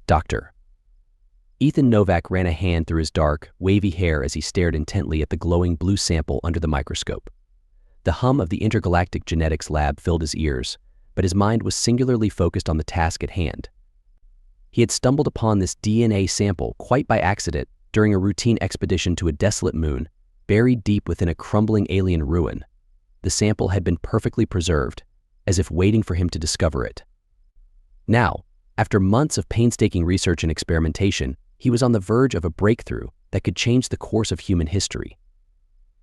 Doctor. Ethan Novak ran a hand through his dark, wavy hair as he stared intently at the glowing blue sample under the microscope. The hum of the intergalactic genetics lab filled his ears, but his mind was singularly focused on the task at hand. He had stumbled upon this DNA sample quite by accident during a routine expedition to a desolate moon, buried deep within a crumbling alien ruin. The sample had been perfectly preserved, as if waiting for him to discover it. Now, after months of painstaking research and experimentation, he was on the verge of a breakthrough that could change the course of human history.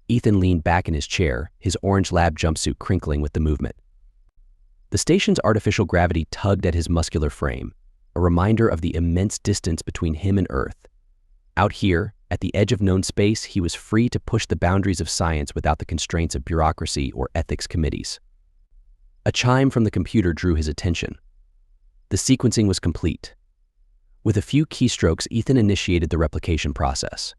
Ethan leaned back in his chair, his orange lab jumpsuit crinkling with the movement. The station's artificial gravity tugged at his muscular frame, a reminder of the immense distance between him and Earth. Out here, at the edge of known space, he was free to push the boundaries of science without the constraints of bureaucracy or ethics committees. A chime from the computer drew his attention. The sequencing was complete. With a few keystrokes, Ethan initiated the replication process.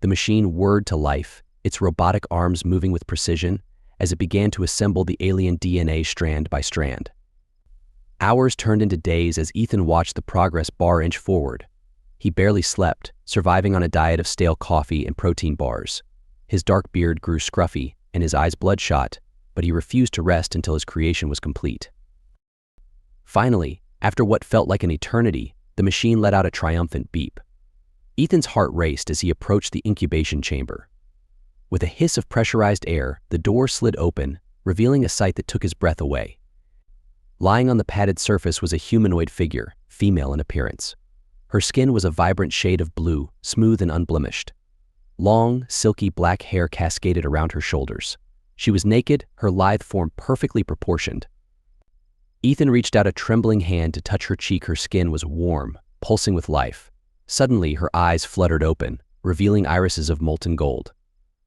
The machine whirred to life, its robotic arms moving with precision as it began to assemble the alien DNA strand by strand. Hours turned into days as Ethan watched the progress bar inch forward. He barely slept, surviving on a diet of stale coffee and protein bars. His dark beard grew scruffy and his eyes bloodshot, but he refused to rest until his creation was complete. Finally, after what felt like an eternity, the machine let out a triumphant beep. Ethan's heart raced as he approached the incubation chamber. With a hiss of pressurized air, the door slid open, revealing a sight that took his breath away. Lying on the padded surface was a humanoid figure, female in appearance. Her skin was a vibrant shade of blue, smooth and unblemished. Long, silky black hair cascaded around her shoulders. She was naked, her lithe form perfectly proportioned. Ethan reached out a trembling hand to touch her cheek. Her skin was warm, pulsing with life. Suddenly, her eyes fluttered open, revealing irises of molten gold.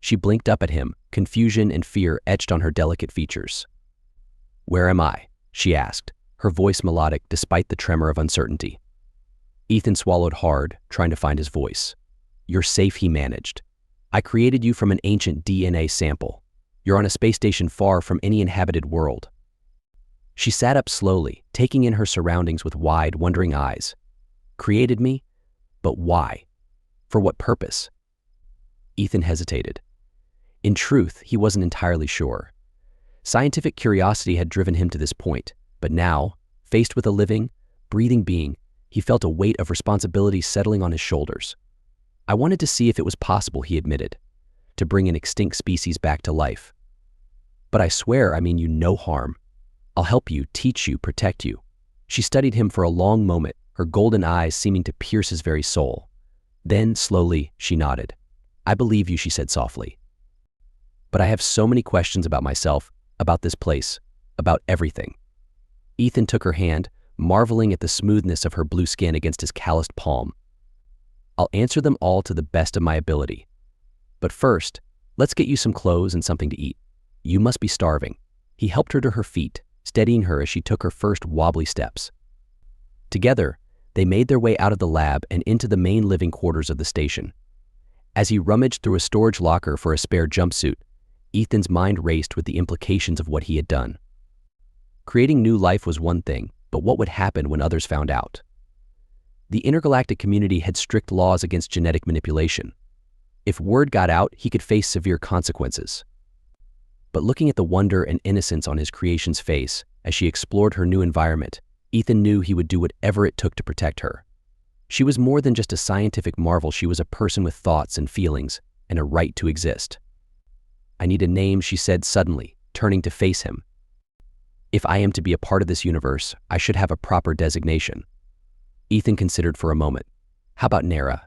She blinked up at him, confusion and fear etched on her delicate features. "Where am I?" she asked, her voice melodic despite the tremor of uncertainty. Ethan swallowed hard, trying to find his voice. "You're safe," he managed. "I created you from an ancient DNA sample. You're on a space station far from any inhabited world." She sat up slowly, taking in her surroundings with wide, wondering eyes. "Created me? But why? For what purpose?" Ethan hesitated. In truth, he wasn't entirely sure. Scientific curiosity had driven him to this point, but now, faced with a living, breathing being, he felt a weight of responsibility settling on his shoulders. "I wanted to see if it was possible," he admitted, "to bring an extinct species back to life. But I swear I mean you no harm. I'll help you, teach you, protect you." She studied him for a long moment, her golden eyes seeming to pierce his very soul. Then, slowly, she nodded. "I believe you," she said softly. "But I have so many questions about myself, about this place, about everything." Ethan took her hand, marveling at the smoothness of her blue skin against his calloused palm. "I'll answer them all to the best of my ability. But first, let's get you some clothes and something to eat. You must be starving." He helped her to her feet, steadying her as she took her first wobbly steps. Together, they made their way out of the lab and into the main living quarters of the station. As he rummaged through a storage locker for a spare jumpsuit, Ethan's mind raced with the implications of what he had done. Creating new life was one thing, but what would happen when others found out? The intergalactic community had strict laws against genetic manipulation. If word got out, he could face severe consequences. But looking at the wonder and innocence on his creation's face as she explored her new environment, Ethan knew he would do whatever it took to protect her. She was more than just a scientific marvel. She was a person with thoughts and feelings and a right to exist. "I need a name," she said suddenly, turning to face him. "If I am to be a part of this universe, I should have a proper designation." Ethan considered for a moment. "How about Nara?"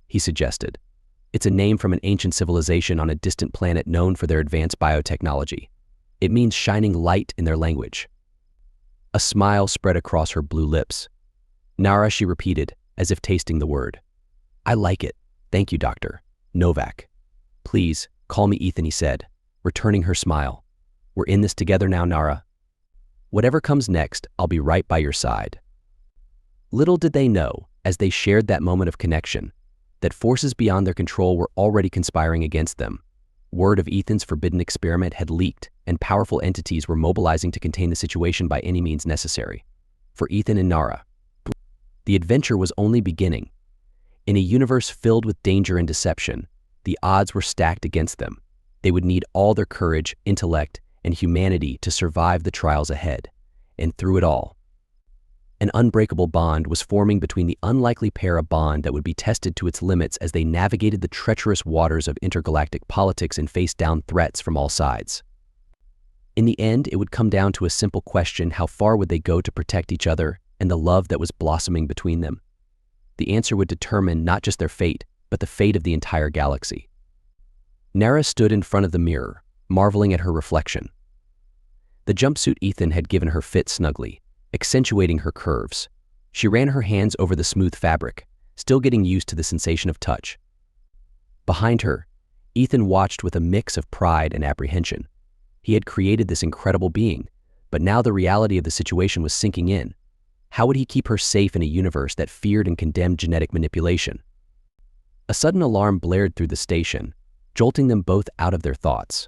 he suggested. "It's a name from an ancient civilization on a distant planet known for their advanced biotechnology. It means shining light in their language." A smile spread across her blue lips. "Nara," she repeated, as if tasting the word. "I like it. Thank you, Dr. Novak." "Please, call me Ethan," he said, returning her smile. "We're in this together now, Nara. Whatever comes next, I'll be right by your side." Little did they know, as they shared that moment of connection, that forces beyond their control were already conspiring against them. Word of Ethan's forbidden experiment had leaked, and powerful entities were mobilizing to contain the situation by any means necessary. For Ethan and Nara, The adventure was only beginning. In a universe filled with danger and deception, the odds were stacked against them. They would need all their courage, intellect, and humanity to survive the trials ahead. And through it all, an unbreakable bond was forming between the unlikely pair, a bond that would be tested to its limits as they navigated the treacherous waters of intergalactic politics and faced down threats from all sides. In the end, it would come down to a simple question: how far would they go to protect each other and the love that was blossoming between them? The answer would determine not just their fate, but the fate of the entire galaxy. Nara stood in front of the mirror, marveling at her reflection. The jumpsuit Ethan had given her fit snugly, accentuating her curves. She ran her hands over the smooth fabric, still getting used to the sensation of touch. Behind her, Ethan watched with a mix of pride and apprehension. He had created this incredible being, but now the reality of the situation was sinking in. How would he keep her safe in a universe that feared and condemned genetic manipulation? A sudden alarm blared through the station, jolting them both out of their thoughts.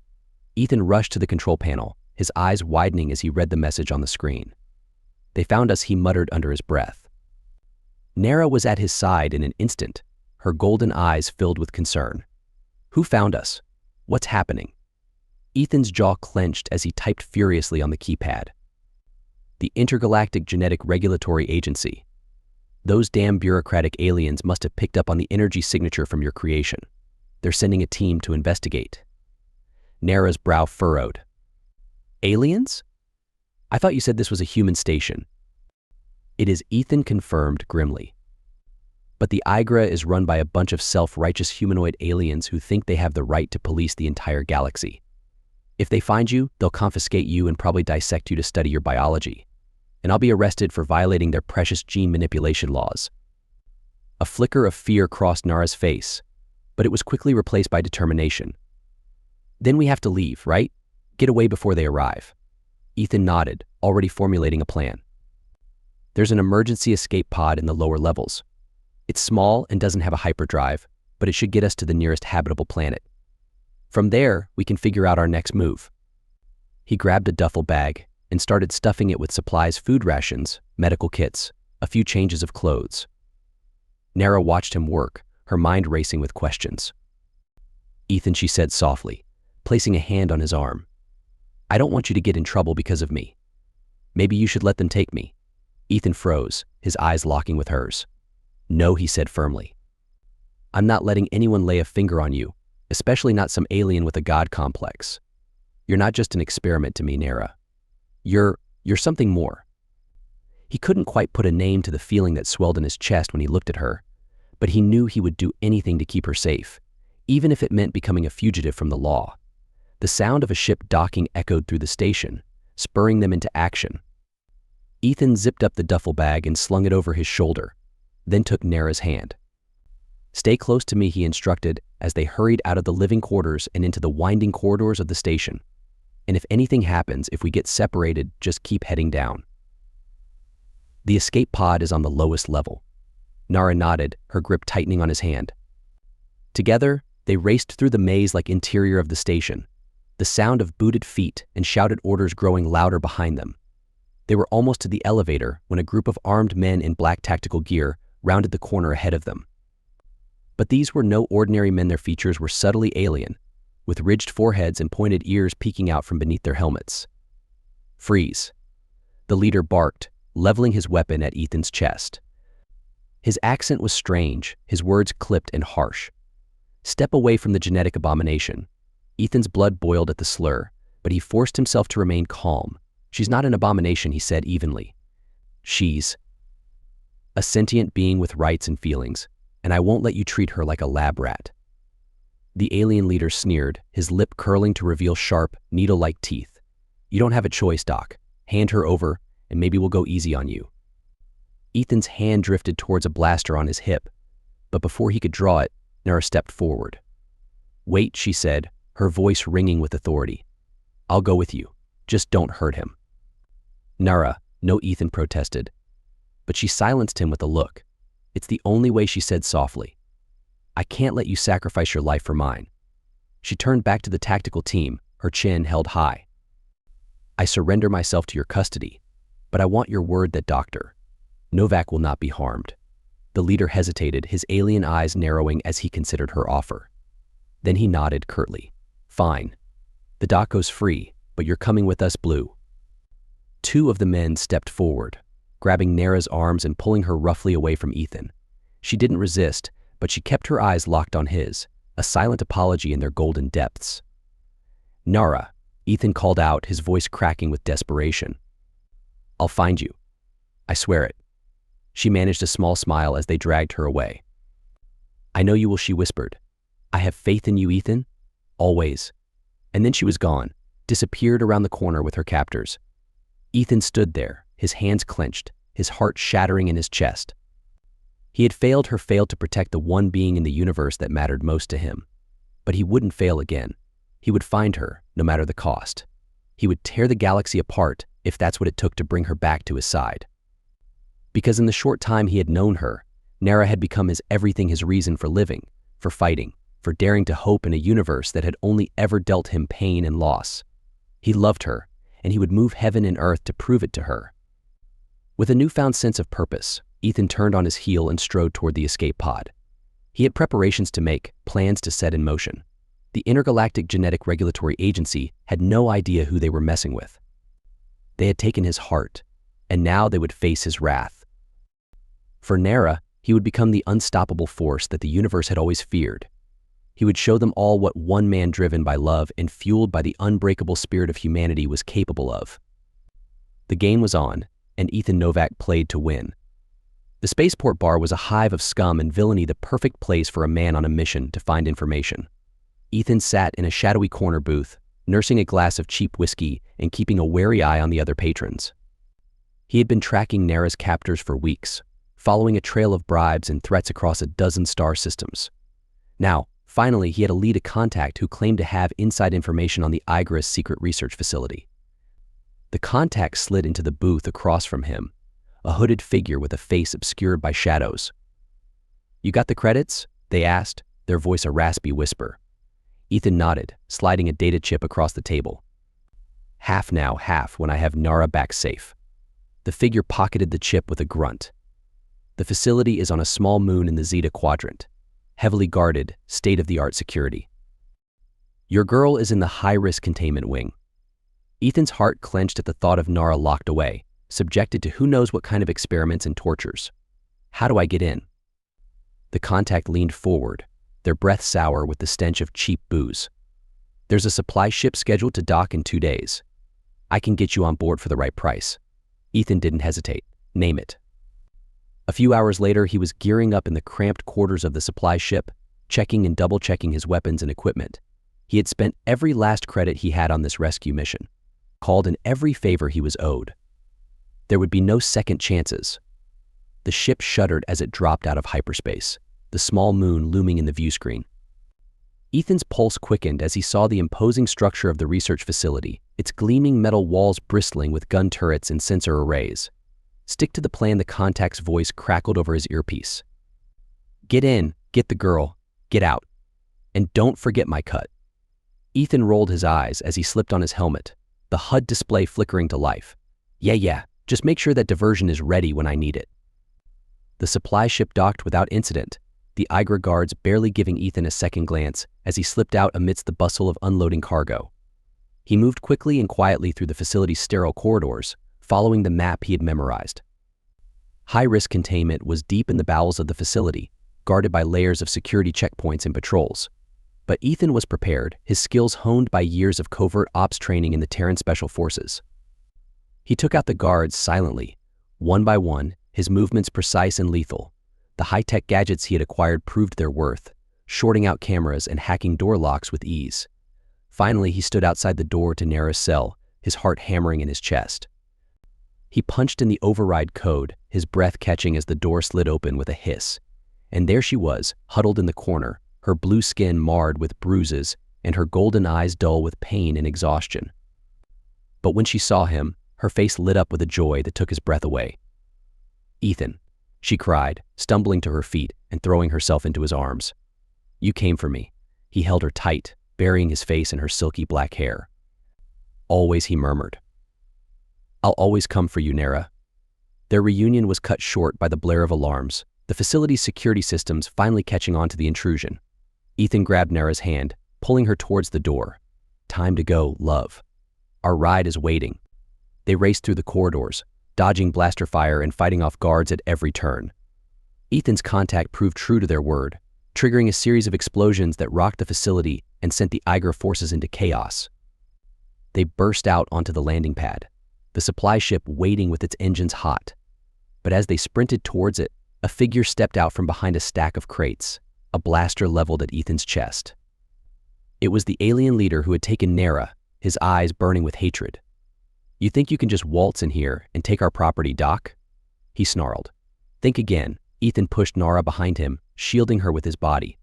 Ethan rushed to the control panel, his eyes widening as he read the message on the screen. "They found us," he muttered under his breath. Nara was at his side in an instant, her golden eyes filled with concern. "Who found us? What's happening?" Ethan's jaw clenched as he typed furiously on the keypad. "The Intergalactic Genetic Regulatory Agency. Those damn bureaucratic aliens must have picked up on the energy signature from your creation. They're sending a team to investigate." Nara's brow furrowed. "Aliens? I thought you said this was a human station." "It is," Ethan confirmed grimly. "But the IGRA is run by a bunch of self-righteous humanoid aliens who think they have the right to police the entire galaxy. If they find you, they'll confiscate you and probably dissect you to study your biology. And I'll be arrested for violating their precious gene manipulation laws." A flicker of fear crossed Nara's face, but it was quickly replaced by determination. "Then we have to leave, right? Get away before they arrive." Ethan nodded, already formulating a plan. "There's an emergency escape pod in the lower levels. It's small and doesn't have a hyperdrive, but it should get us to the nearest habitable planet. From there, we can figure out our next move." He grabbed a duffel bag and started stuffing it with supplies: food rations, medical kits, a few changes of clothes. Nara watched him work, her mind racing with questions. "Ethan," she said softly, placing a hand on his arm, "I don't want you to get in trouble because of me. Maybe you should let them take me." Ethan froze, his eyes locking with hers. "No," he said firmly. "I'm not letting anyone lay a finger on you, especially not some alien with a god complex. You're not just an experiment to me, Nara. You're something more." He couldn't quite put a name to the feeling that swelled in his chest when he looked at her, but he knew he would do anything to keep her safe, even if it meant becoming a fugitive from the law. The sound of a ship docking echoed through the station, spurring them into action. Ethan zipped up the duffel bag and slung it over his shoulder, then took Nara's hand. "Stay close to me," he instructed as they hurried out of the living quarters and into the winding corridors of the station. "And if anything happens, if we get separated, just keep heading down." "The escape pod is on the lowest level." Nara nodded, her grip tightening on his hand. Together, they raced through the maze-like interior of the station, the sound of booted feet and shouted orders growing louder behind them. They were almost to the elevator when a group of armed men in black tactical gear rounded the corner ahead of them. But these were no ordinary men. Their features were subtly alien, with ridged foreheads and pointed ears peeking out from beneath their helmets. "Freeze," the leader barked, leveling his weapon at Ethan's chest. His accent was strange, his words clipped and harsh. "Step away from the genetic abomination." Ethan's blood boiled at the slur, but he forced himself to remain calm. "She's not an abomination," he said evenly. "She's a sentient being with rights and feelings, and I won't let you treat her like a lab rat." The alien leader sneered, his lip curling to reveal sharp, needle-like teeth. "You don't have a choice, Doc. Hand her over, and maybe we'll go easy on you." Ethan's hand drifted towards a blaster on his hip, but before he could draw it, Nara stepped forward. "Wait," she said, her voice ringing with authority. "I'll go with you. Just don't hurt him." "Nara," no, Ethan protested. But she silenced him with a look. "It's the only way," she said softly. "I can't let you sacrifice your life for mine." She turned back to the tactical team, her chin held high. "I surrender myself to your custody, but I want your word that Dr. Novak will not be harmed. The leader hesitated, his alien eyes narrowing as he considered her offer. Then he nodded curtly. Fine. The dock goes free, but you're coming with us, Blue. Two of the men stepped forward, grabbing Nara's arms and pulling her roughly away from Ethan. She didn't resist, but she kept her eyes locked on his, a silent apology in their golden depths. Nara, Ethan called out, his voice cracking with desperation. I'll find you. I swear it. She managed a small smile as they dragged her away. I know you will, she whispered. I have faith in you, Ethan. Always. And then she was gone, disappeared around the corner with her captors. Ethan stood there, his hands clenched, his heart shattering in his chest. He had failed to protect the one being in the universe that mattered most to him. But he wouldn't fail again. He would find her, no matter the cost. He would tear the galaxy apart if that's what it took to bring her back to his side. Because in the short time he had known her, Nara had become his everything, his reason for living, for fighting, for daring to hope in a universe that had only ever dealt him pain and loss. He loved her, and he would move heaven and earth to prove it to her. With a newfound sense of purpose, Ethan turned on his heel and strode toward the escape pod. He had preparations to make, plans to set in motion. The Intergalactic Genetic Regulatory Agency had no idea who they were messing with. They had taken his heart, and now they would face his wrath. For Nara, he would become the unstoppable force that the universe had always feared. He would show them all what one man driven by love and fueled by the unbreakable spirit of humanity was capable of. The game was on, and Ethan Novak played to win. The spaceport bar was a hive of scum and villainy, the perfect place for a man on a mission to find information. Ethan sat in a shadowy corner booth, nursing a glass of cheap whiskey and keeping a wary eye on the other patrons. He had been tracking Nara's captors for weeks, following a trail of bribes and threats across a dozen star systems. Now, finally, he had a lead, a contact who claimed to have inside information on the Igris secret research facility. The contact slid into the booth across from him, a hooded figure with a face obscured by shadows. You got the credits? They asked, their voice a raspy whisper. Ethan nodded, sliding a data chip across the table. Half now, half when I have Nara back safe. The figure pocketed the chip with a grunt. The facility is on a small moon in the Zeta Quadrant, heavily guarded, state-of-the-art security. Your girl is in the high-risk containment wing. Ethan's heart clenched at the thought of Nara locked away, subjected to who knows what kind of experiments and tortures. How do I get in? The contact leaned forward, their breath sour with the stench of cheap booze. There's a supply ship scheduled to dock in 2 days. I can get you on board for the right price. Ethan didn't hesitate. Name it. A few hours later, he was gearing up in the cramped quarters of the supply ship, checking and double-checking his weapons and equipment. He had spent every last credit he had on this rescue mission, called in every favor he was owed. There would be no second chances. The ship shuddered as it dropped out of hyperspace, the small moon looming in the view screen. Ethan's pulse quickened as he saw the imposing structure of the research facility, its gleaming metal walls bristling with gun turrets and sensor arrays. Stick to the plan, the contact's voice crackled over his earpiece. Get in, get the girl, get out. And don't forget my cut. Ethan rolled his eyes as he slipped on his helmet, the HUD display flickering to life. Yeah, just make sure that diversion is ready when I need it. The supply ship docked without incident, the Igra guards barely giving Ethan a second glance as he slipped out amidst the bustle of unloading cargo. He moved quickly and quietly through the facility's sterile corridors, following the map he had memorized. High-risk containment was deep in the bowels of the facility, guarded by layers of security checkpoints and patrols. But Ethan was prepared, his skills honed by years of covert ops training in the Terran Special Forces. He took out the guards silently, one by one, his movements precise and lethal. The high-tech gadgets he had acquired proved their worth, shorting out cameras and hacking door locks with ease. Finally, he stood outside the door to Nara's cell, his heart hammering in his chest. He punched in the override code, his breath catching as the door slid open with a hiss. And there she was, huddled in the corner, her blue skin marred with bruises and her golden eyes dull with pain and exhaustion. But when she saw him, her face lit up with a joy that took his breath away. Ethan, she cried, stumbling to her feet and throwing herself into his arms. You came for me. He held her tight, burying his face in her silky black hair. Always, he murmured. I'll always come for you, Nara. Their reunion was cut short by the blare of alarms, the facility's security systems finally catching on to the intrusion. Ethan grabbed Nara's hand, pulling her towards the door. "Time to go, love. Our ride is waiting." They raced through the corridors, dodging blaster fire and fighting off guards at every turn. Ethan's contact proved true to their word, triggering a series of explosions that rocked the facility and sent the Eiger forces into chaos. They burst out onto the landing pad, the supply ship waiting with its engines hot. But as they sprinted towards it, a figure stepped out from behind a stack of crates, a blaster leveled at Ethan's chest. It was the alien leader who had taken Nara, his eyes burning with hatred. "You think you can just waltz in here and take our property, Doc?" he snarled. "Think again." Ethan pushed Nara behind him, shielding her with his body.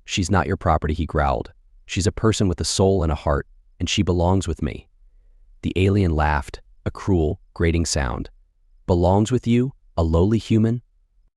"She's not your property," he growled. "She's a person with a soul and a heart, and she belongs with me." The alien laughed, a cruel, grating sound. "Belongs with you? A lowly human?